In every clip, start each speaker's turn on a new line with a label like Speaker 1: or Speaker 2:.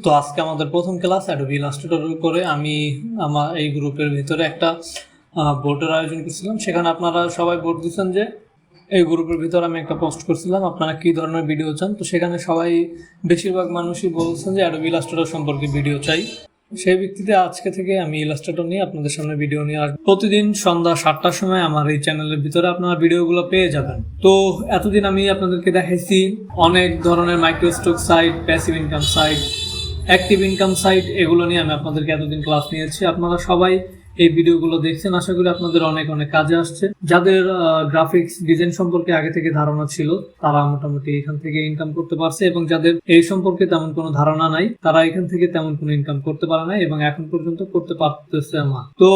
Speaker 1: তো আজকে আমাদের প্রথম ক্লাস অ্যাডোবি ইলাস্ট্রেটরের উপরে। আমি আমার এই গ্রুপের ভিতরে একটা বোর্ডের আয়োজন করছিলাম। সেখানে আপনারা সবাই ভোট দিচ্ছেন যে এই গ্রুপের ভিতরে আমি একটা পোস্ট করছিলাম আপনারা কী ধরনের ভিডিও চান। তো সেখানে সবাই বেশিরভাগ মানুষই বলছেন যে অ্যাডোবি ইলাস্ট্রেটর সম্পর্কে ভিডিও চাই। সেই ভিত্তিতে আজকে থেকে আমি ইলাস্ট্রেটর নিয়ে আপনাদের সামনে ভিডিও নিয়ে আসবো। প্রতিদিন সন্ধ্যা 7টার সময় আমার এই চ্যানেলের ভিতরে আপনারা ভিডিওগুলো পেয়ে যাবেন। তো এতদিন আমি আপনাদেরকে দেখাইছি অনেক ধরনের microstock site, passive income site, active income site, এগুলো নিয়ে আমি আপনাদেরকে এতদিন ক্লাস নিয়েছি। আপনারা সবাই এই ভিডিওগুলো দেখছেন, আশা করি আপনাদের অনেক অনেক কাজে আসছে। যাদের গ্রাফিক্স ডিজাইন সম্পর্কে আগে থেকে ধারণা ছিল তারা মোটামুটি এখান থেকে ইনকাম করতে পারছে, এবং যাদের এই সম্পর্কে তেমন কোনো ধারণা নাই তারা এখান থেকে তেমন কোনো ইনকাম করতে পারে না এবং এখন পর্যন্ত করতে পারতেছে না। তো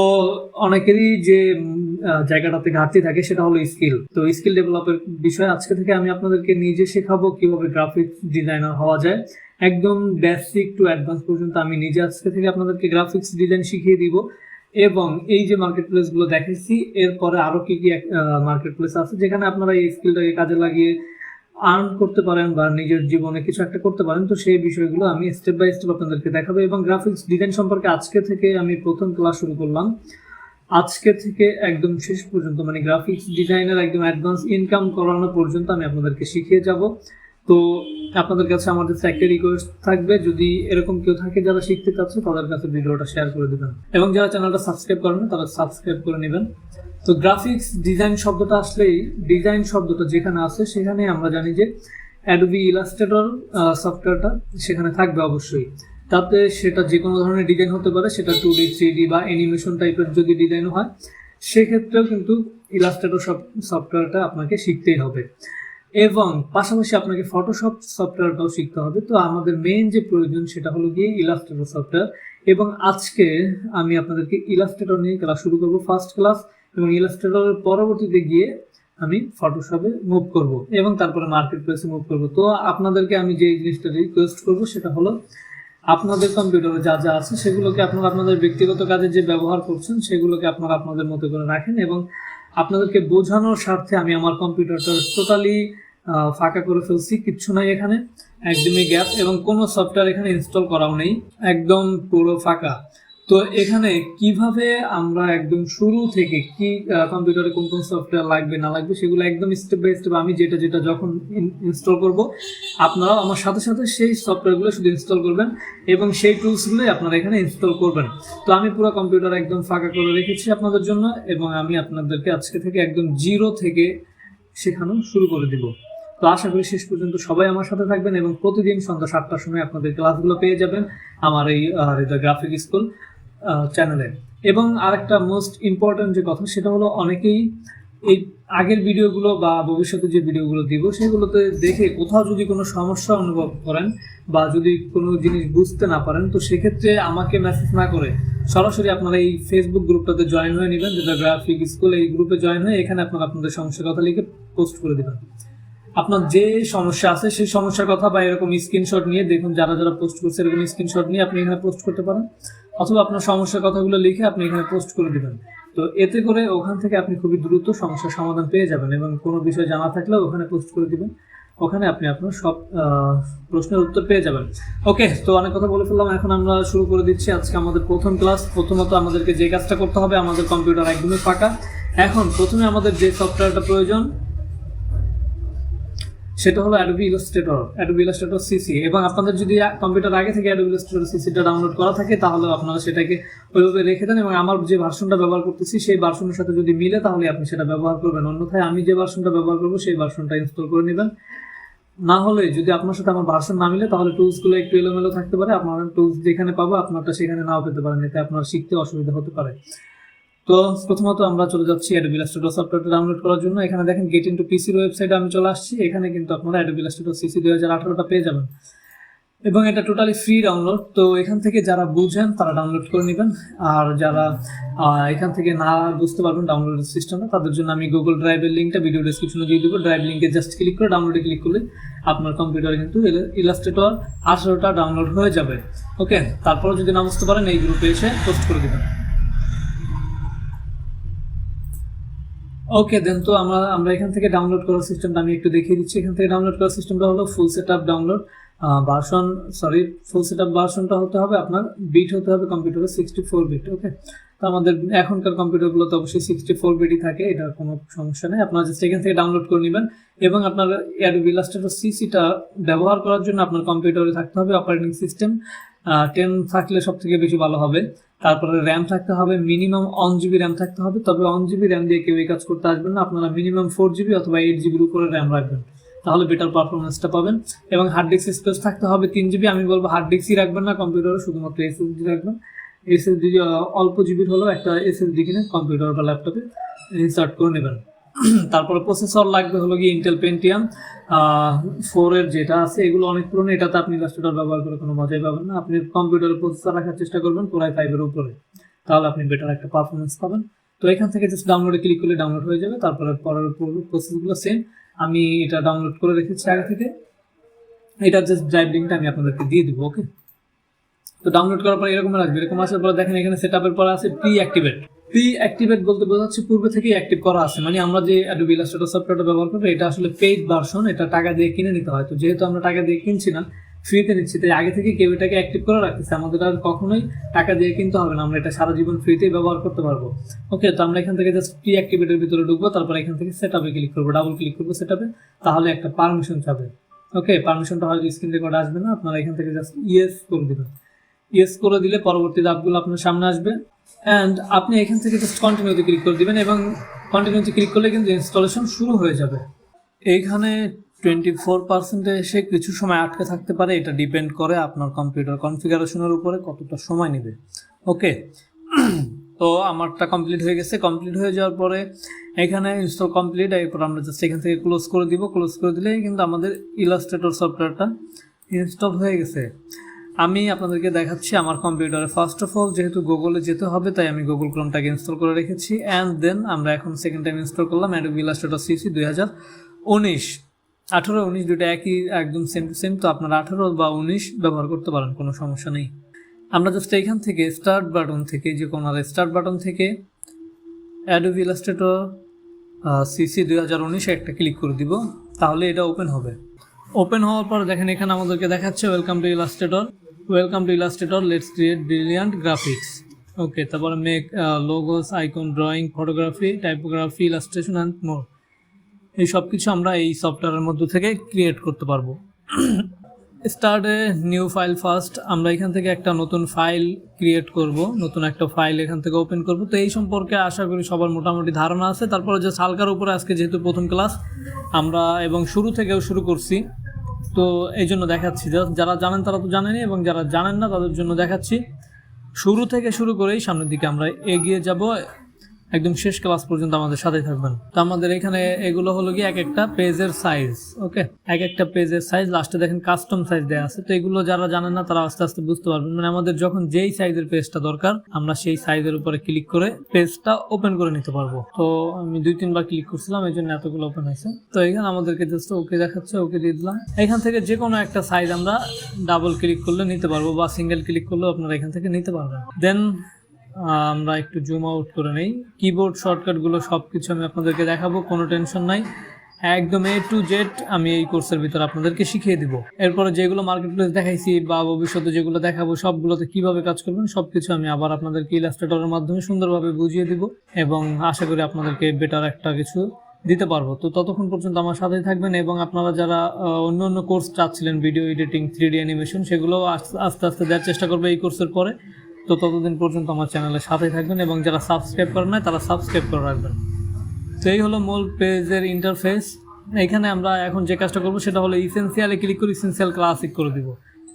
Speaker 1: অনেকেরই যে জায়গাটাতে ঘাটতি থাকে সেটা হলো স্কিল। তো স্কিল ডেভেলপের বিষয়ে আজকে থেকে আমি আপনাদেরকে নিজে শেখাবো কিভাবে গ্রাফিক্স ডিজাইনার হওয়া যায়। একদম বেসিক টু অ্যাডভান্স পর্যন্ত আমি নিজে আজকে থেকে আপনাদেরকে গ্রাফিক্স ডিজাইন শিখিয়ে দিব। এবং এই যে মার্কেট প্লেস গুলো দেখাইছি, এরপরে আরো কি কি মার্কেট প্লেস আছে যেখানে আপনারা এই স্কিলটাকে কাজে লাগিয়ে আর্ন করতে পারেন বা নিজের জীবনে কিছু একটা করতে পারেন। তো সেই বিষয়গুলো আমি স্টেপ বাই স্টেপ আপনাদেরকে দেখাবো। এবং গ্রাফিক্স ডিজাইন সম্পর্কে আজকে থেকে আমি প্রথম ক্লাস শুরু করলাম। আজকে থেকে একদম শেষ পর্যন্ত মানে গ্রাফিক্স ডিজাইনের একদম অ্যাডভান্স ইনকাম করানো পর্যন্ত আমি আপনাদেরকে শিখিয়ে যাব। তো আপনাদের কাছে আমাদের একটা রিকোয়েস্ট থাকবে, যদি এরকম কেউ থাকে যারা শিখতে চাচ্ছে তাদের কাছে ভিডিওটা শেয়ার করে দিবেন, এবং যারা চ্যানেলটা সাবস্ক্রাইব করেন তারা সাবস্ক্রাইব করে নেবেন। তো গ্রাফিক্স ডিজাইন শব্দটা আসলেই, ডিজাইন শব্দটা যেখানে আছে সেখানে আমরা জানি যে অ্যাডোবি ইলাস্ট্রেটর সফটওয়্যারটা সেখানে থাকবে অবশ্যই। তাতে সেটা যে কোনো ধরনের ডিজাইন হতে পারে, সেটা 2D 3D বা অ্যানিমেশন টাইপের যদি ডিজাইন হয় সেক্ষেত্রেও কিন্তু ইলাস্ট্রেটর সফটওয়্যারটা আপনাকে শিখতেই হবে। এবং পাশাপাশি আপনাকে ফটোশপ সফটওয়্যারটাও শিখতে হবে। তো আমাদের মেইন যে প্রয়োজন সেটা হলো গিয়ে ইলাস্ট্রেটর সফটওয়্যার। এবং আজকে আমি আপনাদেরকে ইলাস্ট্রেটর নিয়ে ক্লাস শুরু করব, ফার্স্ট ক্লাস। এবং ইলাস্ট্রেটরের পরবর্তীতে গিয়ে আমি ফটোশপে মুভ করব এবং তারপরে মার্কেট প্লেসে মুভ করব। তো আপনাদেরকে আমি যে জিনিসটা রিকোয়েস্ট করব সেটা হলো আপনাদের কম্পিউটারে যা যা আছে সেগুলোকে আপনারা আপনাদের ব্যক্তিগত কাজে যে ব্যবহার করছেন সেগুলোকে আপনারা আপনাদের মতো করে রাখেন। এবং আপনাদেরকে বোঝানোর স্বার্থে আমি আমার কম্পিউটারটা টোটালি ফাঁকা করে ফেলছি, কিচ্ছু নাই এখানে, একদমই গ্যাপ, এবং কোনো সফটওয়্যার এখানে ইনস্টল করাও নেই, একদম পুরো ফাঁকা। তো এখানে কিভাবে আমরা একদম শুরু থেকে কি কম্পিউটারে কোন কোন সফটওয়্যার লাগবে না লাগবে সেগুলো একদম স্টেপ বাই স্টেপ আমি যেটা যেটা যখন ইনস্টল করব আপনারাও আমার সাথে সাথে সেই সফটওয়্যারগুলো শুধু ইনস্টল করবেন এবং সেই টুলসগুলোই আপনারা এখানে ইনস্টল করবেন। তো আমি পুরো কম্পিউটার একদম ফাঁকা করে রেখেছি আপনাদের জন্য, এবং আমি আপনাদেরকে আজকে থেকে একদম জিরো থেকে শেখানো শুরু করে দিব। তো আশা করি শেষ পর্যন্ত সবাই আমার সাথে থাকবেন এবং প্রতিদিন সন্ধ্যা 7টার সময় আপনাদের ক্লাসগুলো পেয়ে যাবেন আমার এই হৃদয় গ্রাফিক স্কুল চ্যানেলে। এবং আরেকটা মোস্ট ইম্পর্টেন্ট যে কথা সেটা হলো, অনেকেই এই আগের ভিডিওগুলো বা ভবিষ্যতে যে ভিডিওগুলো দিব সেগুলোতে দেখে কোথাও যদি কোনো সমস্যা অনুভব করেন বা যদি কোনো জিনিস বুঝতে না পারেন, তো সেক্ষেত্রে আমাকে মেসেজ না করে সরাসরি আপনারা এই ফেসবুক গ্রুপটাতে জয়েন হয়ে নেবেন, যেটা গ্রাফিক স্কুল। এই গ্রুপে জয়েন হয়ে এখানে আপনারা আপনাদের সমস্যার কথা লিখে পোস্ট করে দেবেন। আপনার যে সমস্যা আছে সেই সমস্যার কথা বা এরকম স্ক্রিনশট নিয়ে দেখুন, যারা যারা পোস্ট করছে এরকম স্ক্রিনশট নিয়ে আপনি এখানে পোস্ট করতে পারেন, অথবা আপনার সমস্যার কথাগুলো লিখে আপনি এখানে পোস্ট করে দিবেন। তো এতে করে ওখান থেকে আপনি খুবই দ্রুত সমস্যার সমাধান পেয়ে যাবেন, এবং কোনো বিষয় জানা থাকলেও ওখানে পোস্ট করে দিবেন, ওখানে আপনি আপনার সব প্রশ্নের উত্তর পেয়ে যাবেন। ওকে, তো অনেক কথা বলে ফেললাম, এখন আমরা শুরু করে দিচ্ছি আজকে আমাদের প্রথম ক্লাস। প্রথমত আমাদেরকে যে কাজটা করতে হবে, আমাদের কম্পিউটার একদমই ফাঁকা। এখন প্রথমে আমাদের যে সফটওয়্যারটা প্রয়োজন সেটা হলো অ্যাডোবি ইলাস্ট্রেটর সিসি। এবং আপনাদের যদি কম্পিউটার আগে থেকে অ্যাডোবি ইলাস্ট্রেটর সিসিটা ডাউনলোড করা থাকে তাহলে আপনারা সেটাকে ওইভাবে রেখে দেন, এবং আমার যে ভার্সনটা ব্যবহার করতেছি সেই ভার্সনের সাথে যদি মিলে তাহলে আপনি সেটা ব্যবহার করবেন, অন্যথায় আমি যে ভার্সনটা ব্যবহার করবো সেই ভার্সনটা ইনস্টল করে নেবেন। না হলে যদি আপনার সাথে আমার ভার্সন না মিলে তাহলে টুলসগুলো একটু এলোমেলো থাকতে পারে, আপনার টুলস যেখানে পাবো আপনারটা সেখানে নাও পেতে পারেন, এতে আপনার শিখতে অসুবিধা হতে পারে। তো প্রথমত আমরা চলে যাচ্ছি অ্যাডোবি ইলাস্ট্রেটর সফটওয়্যারটা ডাউনলোড করার জন্য। এখানে দেখেন গেট ইনটু পিসির ওয়েবসাইটে আমি চলে আসছি। এখানে কিন্তু আপনারা অ্যাডোবি ইলাস্ট্রেটর সিসি 2018টা পেয়ে যাবেন, এবং এটা টোটালি ফ্রি ডাউনলোড। তো এখান থেকে যারা বুঝেন তারা ডাউনলোড করে নেবেন, আর যারা এখান থেকে না বুঝতে পারবেন ডাউনলোড সিস্টেমটা, তাদের জন্য আমি গুগল ড্রাইভের লিঙ্কটা ভিডিও ডিসক্রিপশনে দিয়ে দেবো। ড্রাইভ লিঙ্কে জাস্ট ক্লিক করে ডাউনলোডে ক্লিক করলে আপনার কম্পিউটারে কিন্তু ইলাস্ট্রেটর 18টা ডাউনলোড হয়ে যাবে। ওকে, তারপর যদি না বুঝতে পারেন এই গ্রুপে এসে পোস্ট করে দেবেন। ওকে দেন, তো আমরা এখান থেকে ডাউনলোড করার সিস্টেমটা আমি একটু দেখিয়ে দিচ্ছি। এখান থেকে ডাউনলোড করার সিস্টেমটা হলো full setup download. Version full setup ভার্সনটা হতে হবে আপনার বিট হতে হবে কম্পিউটারে 64 বিট। ওকে, তো আমাদের এখনকার কম্পিউটারগুলো তো অবশ্যই 64 বিটই থাকে, এটার কোনো সমস্যা নেই। আপনারা জাস্ট এখান থেকে ডাউনলোড করে নেবেন এবং আপনার অ্যাডোবি ইলাস্ট্রেটর সিসিটা ব্যবহার করার জন্য আপনার কম্পিউটারে থাকতে হবে অপারেটিং সিস্টেম 10 থাকলে সব থেকে বেশি ভালো হবে। তারপরে র্যাম থাকতে হবে মিনিমাম 1 জিবি র্যাম থাকতে হবে, তবে 1 জিবি র্যাম দিয়ে কেউ এই কাজ করতে আসবেন না, আপনারা মিনিমাম 4 জিবি অথবা 8 জিবির উপরে র্যাম রাখবেন, তাহলে বেটার পারফরমেন্সটা পাবেন। এবং হার্ড ডিস্ক স্পেস থাকতে হবে 3 জিবি। আমি বলবো হার্ড ডিস্কই রাখবেন না কম্পিউটারে, শুধুমাত্র এসএসডি রাখবেন। এসএসডি অল্প জিবির হলেও একটা এসএসডি কিনে কম্পিউটার বা ল্যাপটপে ইনসার্ট করে নেবেন। তারপরে প্রসেসর লাগবে হলো গিয়ে ইন্টেল পেন্টিয়াম 4 এর যেটা আছে, এগুলো অনেক পুরনো, এটাতে আপনি ইলাস্ট্রেটর ব্যবহার করে কোনো মজাই পাবেন না। আপনি কম্পিউটারে প্রসেসর রাখার চেষ্টা করবেন Core i5 এর উপরে, তাহলে আপনি বেটার একটা পারফরমেন্স পাবেন। তো এখান থেকে জাস্ট ডাউনলোডে ক্লিক করলে ডাউনলোড হয়ে যাবে। তারপরে পরের প্রসেসগুলো সেম, আমি এটা ডাউনলোড করে রেখেছি আগে থেকে, এটা জাস্ট ড্রাইভ লিঙ্কটা আমি আপনাদেরকে দিয়ে দিব। ওকে, তো ডাউনলোড করার পর এরকম আসবে, এরকম আসার পর দেখেন এখানে সেটআপের পর আছে প্রি অ্যাক্টিভেট বলতে বোঝাচ্ছে পূর্বে থেকে অ্যাক্টিভ করা আছে, মানে আমরা যে অ্যাডোবি ইলাস্ট্রেটর সফটওয়্যারটা ব্যবহার করবো এটা আসলে পেইড ভার্সন, এটা টাকা দিয়ে কিনে নিতে হয়। তো যেহেতু আমরা টাকা দিয়ে কিনছি না, ফ্রিতে নিচ্ছি, তাই আগে থেকে কেউ এটাকে অ্যাক্টিভ করে রাখতেছে, আমাদের আর কখনোই টাকা দিয়ে কিনতে হবে না, আমরা এটা সারা জীবন ফ্রিতেই ব্যবহার করতে পারবো। ওকে, তো আমরা এখান থেকে জাস্ট প্রি অ্যাক্টিভেটের ভিতরে ঢুকবো, তারপর এখান থেকে সেটআপে ক্লিক করবো, ডাবল ক্লিক করবো সেটআপে, তাহলে একটা পারমিশন যাবে। ওকে, পারমিশনটা হয়তো স্ক্রিন রেকর্ড আসবে না, আপনারা এখান থেকে জাস্ট ইয়েস করে দেবেন। ইয়েস করে দিলে পরবর্তী ধাপগুলো আপনার সামনে আসবে অ্যান্ড আপনি এখান থেকে জাস্ট কন্টিনিউতে ক্লিক করে দিবেন এবং কন্টিনিউতে ক্লিক করলে কিন্তু ইনস্টলেশন শুরু হয়ে যাবে। এইখানে 24% এসে কিছু সময় আটকে থাকতে পারে, এটা ডিপেন্ড করে আপনার কম্পিউটার কনফিগারেশনের উপরে কতটা সময় নেবে। ওকে, তো আমারটা কমপ্লিট হয়ে গেছে। কমপ্লিট হয়ে যাওয়ার পরে এখানে ইনস্টল কমপ্লিট, এরপর আমরা জাস্ট এখান থেকে ক্লোজ করে দিব। ক্লোজ করে দিলেই কিন্তু আমাদের ইলাস্ট্রেটর সফটওয়্যারটা ইনস্টল হয়ে গেছে। আমি আপনাদেরকে দেখাচ্ছি আমার কম্পিউটারে। ফার্স্ট অফ অল যেহেতু গুগলে যেতে হবে, তাই আমি গুগল ক্রোমটাকে ইনস্টল করে রেখেছি অ্যান্ড দেন আমরা এখন সেকেন্ড টাইম ইনস্টল করলাম অ্যাডোবি ইলাস্ট্রেটর সিসি 2019। 18 19 দুটো একই, একদম সেম টু সেম, তো আপনারা 18 বা 19 ব্যবহার করতে পারেন, কোনো সমস্যা নেই। আমরা জাস্ট এইখান থেকে স্টার্ট বাটন থেকে, যে কোনো স্টার্ট বাটন থেকে অ্যাডোবি ইলাস্ট্রেটর সিসি 2019 একটা ক্লিক করে দিব, তাহলে এটা ওপেন হবে। ওপেন হওয়ার পর দেখেন এখানে আমাদেরকে দেখাচ্ছে welcome to Illustrator, let's create brilliant graphics. Okay, তারপরে make logos, icon, drawing, photography, typography, illustration and more, এই সব কিছু আমরা এই সফটওয়্যারের মধ্যে থেকে ক্রিয়েট করতে পারবো। Start a new file first, আমরা এখান থেকে একটা নতুন ফাইল ক্রিয়েট করব, নতুন একটা ফাইল এখান থেকে ওপেন করব। তো এই সম্পর্কে আশা করি সবার মোটামুটি ধারণা আছে। তারপরে যে হালকার উপরে আজকে যেহেতু প্রথম ক্লাস আমরা এবং শুরু থেকেও শুরু করছি, তো এই জন্য দেখাচ্ছি, যারা জানেন তারা তো জানেনই এবং যারা জানেন না তাদের জন্য দেখাচ্ছি। শুরু থেকে শুরু করেই সামনের দিকে আমরা এগিয়ে যাব, একদম শেষ ক্লাস পর্যন্ত আমাদের সাথেই থাকবেন। তো আমাদের এখানে এগুলো হলো কি এক একটা পেজের সাইজ। ওকে, এক একটা পেজের সাইজ, লাস্টে দেখেন কাস্টম সাইজ দেওয়া আছে। তো এগুলো যারা জানেন না তারা আস্তে আস্তে বুঝতে পারবেন, মানে আমাদের যখন যেই সাইজের পেজটা দরকার আমরা সেই সাইজের উপরে ক্লিক করে পেজটা ওপেন করে নিতে পারবো। তো আমি 2-3 বার ক্লিক করছিলাম, এই জন্য এতগুলো ওপেন হয়েছে। তো এখানে আমাদেরকে জাস্ট ওকে দেখাচ্ছে, ওকে দিয়ে দিলাম। এখান থেকে যে কোনো একটা সাইজ আমরা ডাবল ক্লিক করলে নিতে পারবো বা সিঙ্গেল ক্লিক করলেও আপনারা এখান থেকে নিতে পারবেন। দেন আমরা একটু জুম আউট করে নেই। কিবোর্ড শর্টকাটগুলো সব কিছু আমি আপনাদেরকে দেখাবো, কোনো টেনশন নাই, একদম A to Z আমি এই কোর্সের ভিতরে আপনাদেরকে শিখিয়ে দিব। এরপরে যেগুলো মার্কেট প্লেস দেখাইছি বা ভবিষ্যতে যেগুলো দেখাবো সবগুলোতে কিভাবে কাজ করবেন সব কিছু আমি আবার আপনাদেরকে ইলাস্ট্রেটরের মাধ্যমে সুন্দরভাবে বুঝিয়ে দিব এবং আশা করি আপনাদেরকে বেটার একটা কিছু দিতে পারবো। তো ততক্ষণ পর্যন্ত আমার সাথেই থাকবেন এবং আপনারা যারা অন্য অন্য কোর্স চাচ্ছিলেন, ভিডিও এডিটিং, 3D অ্যানিমেশন, সেগুলোও আস্তে আস্তে দেওয়ার চেষ্টা করবে এই কোর্সের পরে। তো ততদিন পর্যন্ত আমার চ্যানেলের সাথেই থাকবেন এবং যারা সাবস্ক্রাইব করেন না তারা সাবস্ক্রাইব করে রাখবেন। তো এই হলো মূল পেজের ইন্টারফেস। এখানে আমরা এখন যে কাজটা করবো সেটা হলো ইসেনশিয়ালে ক্লিক করে ইসেনশিয়াল ক্লাসিক করে দিব।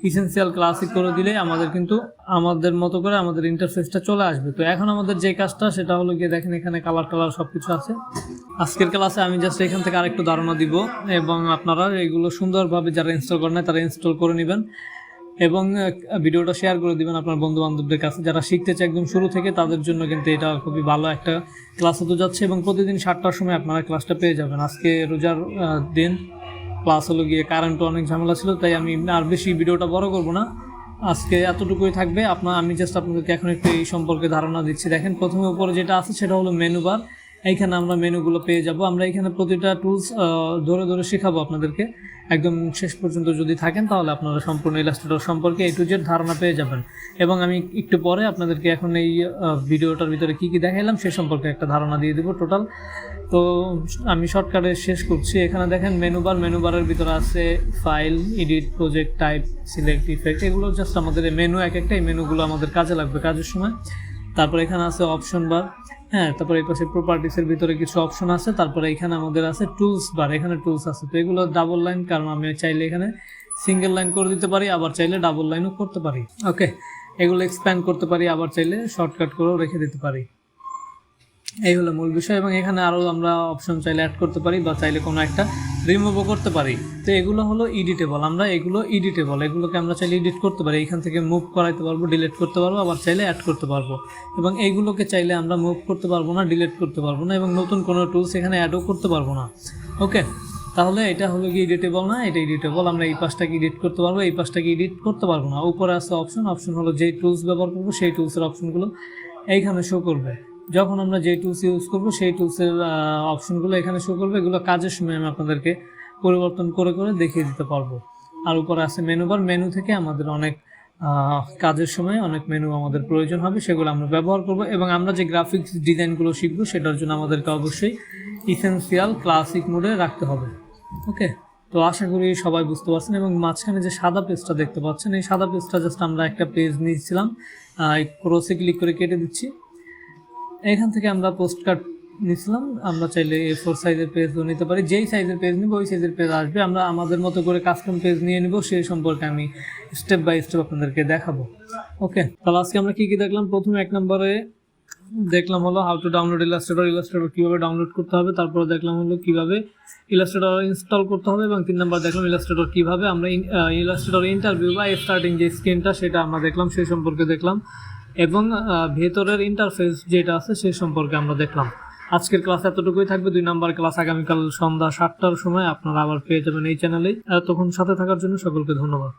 Speaker 1: ইসেনশিয়াল ক্লাসিক করে দিলে আমাদের কিন্তু আমাদের মতো করে আমাদের ইন্টারফেসটা চলে আসবে। তো এখন আমাদের যে কাজটা সেটা হলো গিয়ে দেখেন এখানে কালার টালার সব কিছু আছে। আজকের ক্লাসে আমি জাস্ট এখান থেকে আরেকটু ধারণা দিব এবং আপনারা এগুলো সুন্দরভাবে যারা ইনস্টল করেন না তারা ইনস্টল করে নেবেন এবং ভিডিওটা শেয়ার করে দিবেন আপনার বন্ধু বান্ধবদের কাছে যারা শিখতে চায় একদম শুরু থেকে, তাদের জন্য কিন্তু এটা খুবই ভালো একটা ক্লাস হতে যাচ্ছে এবং প্রতিদিন 7টার সময় আপনারা ক্লাসটা পেয়ে যাবেন। আজকে রোজার দিন, ক্লাস হলো গিয়ে কারেন্টও অনেক ঝামেলা ছিল, তাই আমি আর বেশি ভিডিওটা বড় করব না, আজকে এতটুকুই থাকবে। আমি জাস্ট আপনাদেরকে এখন একটু এই সম্পর্কে ধারণা দিচ্ছি। দেখেন প্রথমে উপরে যেটা আছে সেটা হলো মেনু বার। এইখানে আমরা মেনুগুলো পেয়ে যাব। আমরা এখানে প্রতিটা টুলস ধরে ধরে শেখাবো আপনাদেরকে, একদম শেষ পর্যন্ত যদি থাকেন তাহলে আপনারা সম্পূর্ণ ইলাস্ট্রেটর সম্পর্কে A to Z ধারণা পেয়ে যাবেন। এবং আমি একটু পরে আপনাদেরকে এখন এই ভিডিওটার ভিতরে কী কী দেখাইলাম সে সম্পর্কে একটা ধারণা দিয়ে দেবো টোটাল। তো আমি শর্টকাটে শেষ করছি। এখানে দেখেন মেনুবারের ভিতরে আছে file, edit, project, type, select, effect, এগুলো জাস্ট আমাদের মেনু এক একটা, এই মেনুগুলো আমাদের কাজে লাগবে কাজের সময়। তারপরে এখানে আছে অপশন বার, হ্যাঁ, তারপরে এই পাশে প্রপার্টিসের ভিতরে কিছু অপশন আছে। তারপরে এখানে আমাদের আছে টুলস বার, এখানে টুলস আছে। তো এগুলো ডাবল লাইন, কারণ আমি চাইলে এখানে সিঙ্গেল লাইন করে দিতে পারি, আবার চাইলে ডাবল লাইনও করতে পারি। ওকে, এগুলো এক্সপ্যান্ড করতে পারি, আবার চাইলে শর্টকাট করেও রেখে দিতে পারি। এই হলো মূল বিষয়। এবং এখানে আরও আমরা অপশন চাইলে অ্যাড করতে পারি বা চাইলে কোনো একটা রিমুভও করতে পারি। তো এগুলো হলো এডিটেবল, এগুলোকে আমরা চাইলে এডিট করতে পারি, এখান থেকে মুভ করাইতে পারবো, ডিলিট করতে পারবো, আবার চাইলে অ্যাড করতে পারবো। এবং এইগুলোকে চাইলে আমরা মুভ করতে পারবো না, ডিলিট করতে পারবো না, এবং নতুন কোনো টুলস এখানে অ্যাডও করতে পারবো না। ওকে, তাহলে এটা হলো কি এডিটেবল না, এটা এডিটেবল। আমরা এই পাশটাকে এডিট করতে পারবো, এই পাশটাকে এডিট করতে পারবো না। উপরে আছে অপশন হলো যেই টুলস ব্যবহার করবো সেই টুলসের অপশনগুলো এইখানে শো করবে। যখন আমরা যে টুলস ইউজ করবো সেই টুলসের অপশনগুলো এখানে শো করবে। এগুলো কাজের সময় আমি আপনাদেরকে পরিবর্তন করে করে দেখিয়ে দিতে পারবো। আর উপরে আছে মেনুবার, মেনু থেকে আমাদের অনেক কাজের সময় অনেক মেনু আমাদের প্রয়োজন হবে, সেগুলো আমরা ব্যবহার করব। এবং আমরা যে গ্রাফিক্স ডিজাইনগুলো শিখবো সেটার জন্য আমাদেরকে অবশ্যই ইসেনশিয়াল ক্লাসিক মোডে রাখতে হবে। ওকে, তো আশা করি সবাই বুঝতে পারছেন। এবং মাঝখানে যে সাদা পেজটা দেখতে পাচ্ছেন, এই সাদা পেজটা জাস্ট আমরা একটা পেজ নিয়েছিলাম, ক্রসে ক্লিক করে কেটে দিচ্ছি। এখান থেকে আমরা পোস্ট কার্ড নিয়েছিলাম, আমরা চাইলে A4 সাইজের পেজও নিতে পারি। যেই সাইজের পেজ নিব ওই সাইজের পেজ আসবে। আমরা আমাদের মতো করে কাস্টম পেজ নিয়ে নিব, সেই সম্পর্কে আমি স্টেপ বাই স্টেপ আপনাদেরকে দেখাবো। ওকে, তাহলে আজকে আমরা কী কী দেখলাম? প্রথমে 1 নম্বরে দেখলাম হলো হাউ টু ডাউনলোড ইলাস্ট্রেটর কীভাবে ডাউনলোড করতে হবে। তারপরে দেখলাম হলো কীভাবে ইলাস্ট্রেটর ইনস্টল করতে হবে। এবং 3 নম্বর দেখলাম ইলাস্ট্রেটর কীভাবে আমরা ইলাস্ট্রেটর ইন্টারভিউ বা স্টার্টিং যে স্ক্রিনটা সেটা আমরা দেখলাম, সেই সম্পর্কে দেখলাম। এবং ভেতরের ইন্টারফেস যেটা আছে সেই সম্পর্কে আমরা দেখলাম। আজকের ক্লাস এতটুকুই থাকবে। 2 নম্বর ক্লাস আগামীকাল সন্ধ্যা 7টার সময় আপনারা আবার পেয়ে যাবেন এই চ্যানেলেই। তখন সাথে থাকার জন্য সকলকে ধন্যবাদ।